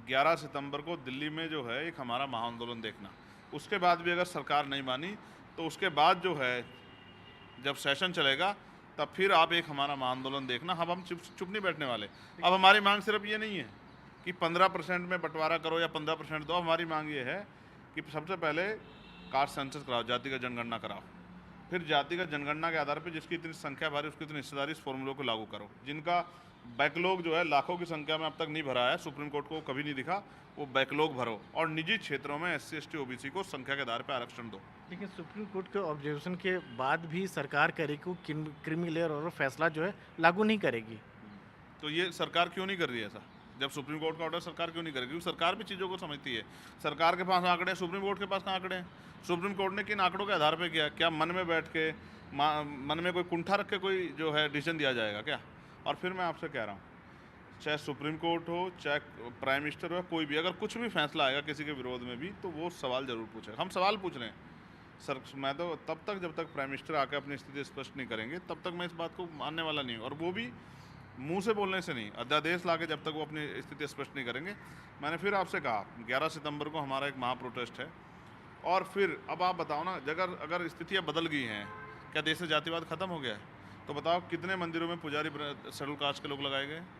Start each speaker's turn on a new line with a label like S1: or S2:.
S1: 11 सितंबर को दिल्ली में जो है एक हमारा महाआंदोलन देखना। उसके बाद भी अगर सरकार नहीं मानी तो उसके बाद जो है जब सेशन चलेगा तब फिर आप एक हमारा महाआंदोलन देखना। अब हम चुप चुप नहीं बैठने वाले। अब हमारी मांग सिर्फ ये नहीं है कि 15% में बंटवारा करो या 15% दो। हमारी मांग ये है कि सबसे पहले कास्ट सेंसस कराओ, जातिगत जनगणना कराओ, फिर जातिगत जनगणना के आधार पर जिसकी इतनी संख्या भारी उसकी इतनी हिस्सेदारी इस फॉर्मूलों को लागू करो। जिनका बैकलॉग जो है लाखों की संख्या में अब तक नहीं भरा है, सुप्रीम कोर्ट को कभी नहीं दिखा, वो बैकलॉग भरो और निजी क्षेत्रों में SC ST OBC को संख्या के आधार पर आरक्षण दो।
S2: लेकिन सुप्रीम कोर्ट के ऑब्जर्वेशन के बाद भी सरकार करेगी को क्रीमी लेयर और फैसला जो है लागू नहीं करेगी।
S1: तो ये सरकार क्यों नहीं कर रही है ऐसा? जब सुप्रीम कोर्ट का ऑर्डर सरकार क्यों नहीं करेगी? क्योंकि सरकार भी चीज़ों को समझती है। सरकार के पास आंकड़े, सुप्रीम कोर्ट के पास कहाँ आंकड़े हैं? सुप्रीम कोर्ट ने किन आंकड़ों के आधार पर किया? क्या मन में बैठ के मन में कोई कुंठा रख के कोई जो है डिसीजन दिया जाएगा क्या? और फिर मैं आपसे कह रहा हूँ, चाहे सुप्रीम कोर्ट हो, चाहे प्राइम मिनिस्टर हो, कोई भी अगर कुछ भी फैसला आएगा किसी के विरोध में भी, तो वो सवाल जरूर पूछेगा। हम सवाल पूछ रहे हैं सर। मैं तो तब तक जब तक प्राइम मिनिस्टर आकर अपनी स्थिति स्पष्ट नहीं करेंगे तब तक मैं इस बात को मानने वाला नहीं हूँ, और वो भी मुंह से बोलने से नहीं, अध्यादेश लाके जब तक वो अपनी स्थिति स्पष्ट नहीं करेंगे। मैंने फिर आपसे कहा 11 सितंबर को हमारा एक महा प्रोटेस्ट है, और फिर अब आप बताओ ना, जगह अगर स्थितियाँ बदल गई हैं, क्या देश से जातिवाद खत्म हो गया है? तो बताओ कितने मंदिरों में पुजारी शेड्यूल कास्ट के लोग लगाए गए?